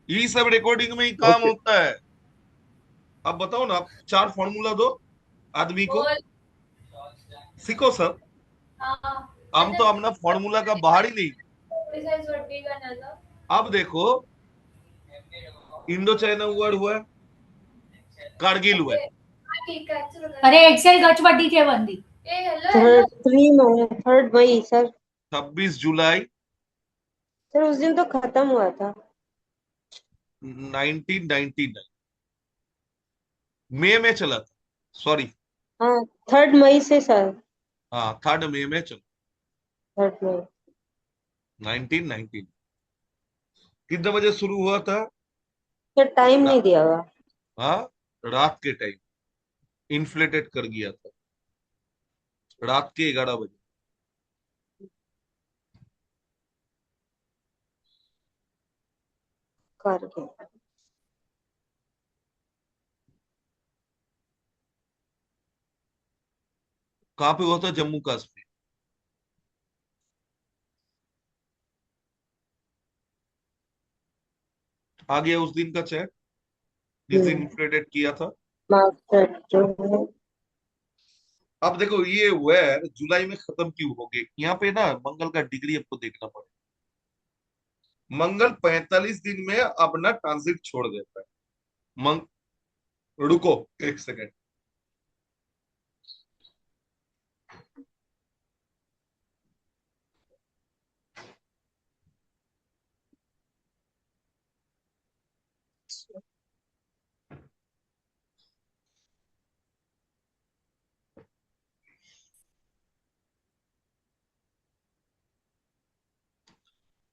ये सब रिकॉर्डिंग में ही काम ओके। होता है। अब बताओ ना, आप 4 फॉर्मूला दो आदमी को, सीखो सब। हम तो अपना फॉर्मूला का बाहर ही नहीं। अब देखो, इंडो चाइना वॉर हुआ है, कारगिल हुआ है। अरे एक्सेल गचवटी के बंदी। थर्ड मई सर। 26 जुलाई सर उस दिन तो खत्म हुआ था। 1999 मई में चला था, सॉरी। हाँ, 3 मई से सर। हाँ 3 मई में चला, 3 मई। 1919। कितने बजे शुरू हुआ था? सर टाइम रा, नहीं दिया हुआ। हाँ, रात के टाइम इन्फ्लेटेड कर गया था, रात के 11 बजे। करके। कहाँ पे हुआ था? जम्मू कश्मीर। आ गया उस दिन का चैट, जिस दिन हम्म। इन्फ्लेटेड किया था। मास्टर जो है। अब देखो ये वैर जुलाई में खत्म क्यों हो गए, यहाँ पे ना मंगल का डिग्री आपको देखना पड़ेगा। मंगल 45 दिन में अपना ट्रांजिट छोड़ देता है। मंग रुको एक सेकेंड।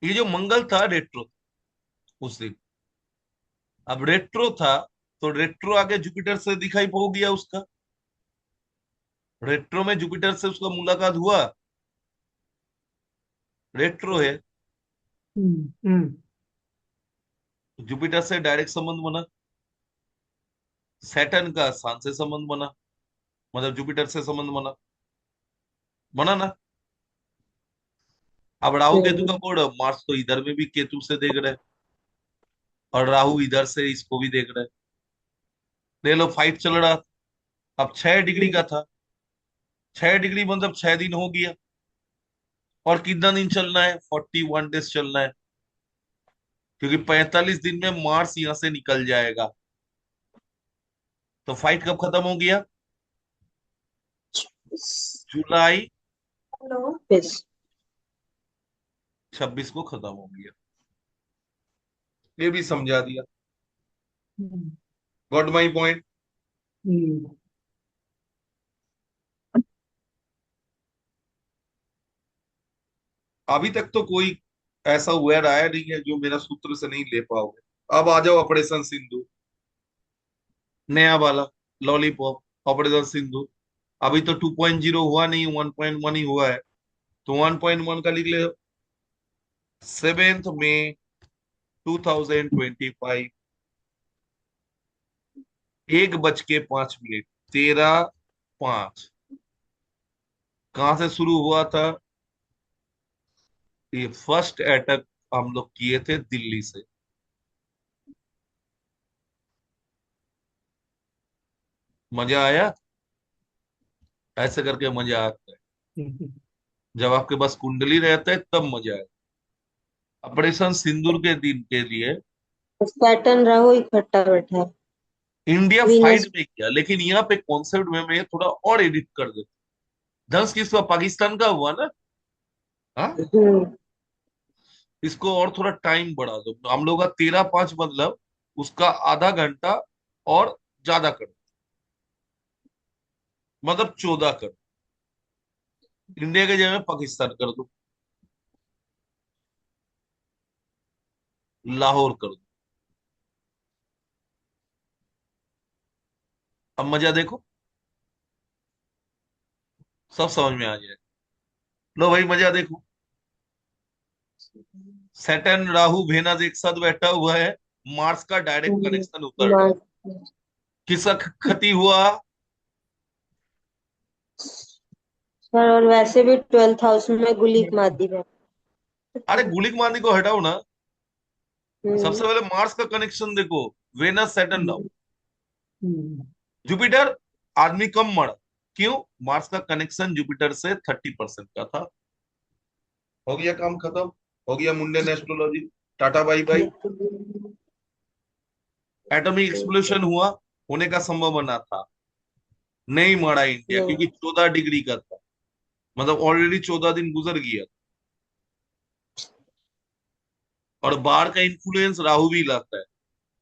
ये जो मंगल था रेट्रो उस दिन, अब रेट्रो था तो रेट्रो आगे जुपिटर से दिखाई पो गया उसका, रेट्रो में जुपिटर से उसका मुलाकात हुआ, रेट्रो है, हम्म। जुपिटर से डायरेक्ट संबंध बना, सैटर्न का सन से संबंध बना, मतलब जुपिटर से संबंध बना, बना ना। अब राहु केतु का बोर्ड, मार्स तो इधर में भी केतु से देख रहे हैं और राहु इधर से इसको भी देख रहे हैं। ले लो फाइट चल रहा था, अब 6 डिग्री का था, 6 डिग्री मतलब 6 दिन हो गया, और कितना दिन चलना है, 41 डेज चलना है, क्योंकि 45 दिन में मार्स यहां से निकल जाएगा। तो फाइट कब खत्म हो गया, जुलाई हेलो फिश। 26 को खत्म हो गया। ये भी समझा दिया, गॉट माई पॉइंट। अभी तक तो कोई ऐसा वेयर आया नहीं है जो मेरा सूत्र से नहीं ले पाओगे। अब आ जाओ ऑपरेशन सिंधु, नया वाला लॉलीपॉप ऑपरेशन सिंधु। अभी तो 2.0 हुआ नहीं, 1.1 ही हुआ है, तो 1.1 का लिख ले। 7 मई 2025, 1:05, 13:05। कहां से शुरू हुआ था, ये फर्स्ट अटैक हम लोग किए थे दिल्ली से। मजा आया, ऐसे करके मजा आता है, जब आपके पास कुंडली रहता है तब मजा आए। ऑपरेशन सिंदूर के दिन के लिए सैटर्न राहु इकट्ठा बैठा है। India fight Venus. में किया, लेकिन यहाँ पे कॉन्सेप्ट में मैं थोड़ा और एडिट कर देता। धंस किसका, पाकिस्तान का हुआ ना। हाँ, हम्म। इसको और थोड़ा टाइम बढ़ा दो, हम लोग का 13:05 मतलब उसका आधा घंटा और ज्यादा कर दो, मतलब 14 कर दो। इंडिया के जगह पाकिस्तान कर दो, लाहौर कर दो। अब मजा देखो, सब समझ में आ जाए। लो भाई मजा देखो, सैटर्न राहु वेनस एक साथ बैठा हुआ है, मार्स का डायरेक्ट कनेक्शन उतर रहा है। किसका क्षति हुआ, सर और वैसे भी 12th हाउस में गुलिक मादी है। अरे गुलिक मानी को हटाओ ना, हम्म। सबसे पहले मार्स का कनेक्शन देखो, वेनस सैटर्न राहु। हम्म। जुपिटर आदमी कम मरा, क्यों, मार्स का कनेक्शन जुपिटर से 30% का था। हो गया काम खत्म, हो गया मुंडन astrology, tata bye by. Atomic explosion हुआ, होने का संभावना था, नहीं मरा इंडिया नहीं। क्योंकि 14 डिग्री का था, मतलब ऑलरेडी 14 दिन गुजर गया। और बाहर का इन्फ्लुएंस राहु भी लाता है,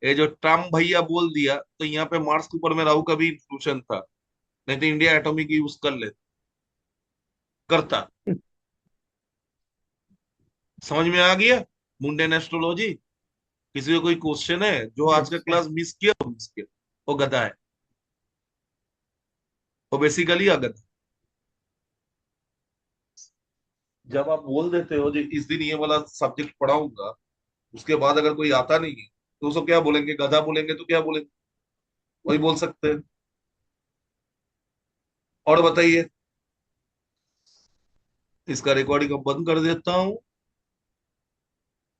ये जो ट्रम्प भैया बोल दिया तो यहाँ पे मार्स के ऊपर में राहु का भी इन्फ्लुएंस था, नहीं तो इंडिया एटॉमिक यूज कर ले, करता। समझ में आ गया मुंडन एस्ट्रोलॉजी। किसी को कोई क्वेश्चन है, जो आज का क्लास मिस किया तो मिस किया, वो गधा है, वो बेसिकली अगधा। जब आप बोल देते हो जो इस दिन ये वाला सब्जेक्ट पढ़ाऊंगा, उसके बाद अगर कोई आता नहीं है तो उसको क्या बोलेंगे, गधा बोलेंगे तो क्या बोलेंगे, वही बोल सकते हैं। और बताइए, इसका रिकॉर्डिंग अब बंद कर देता हूँ।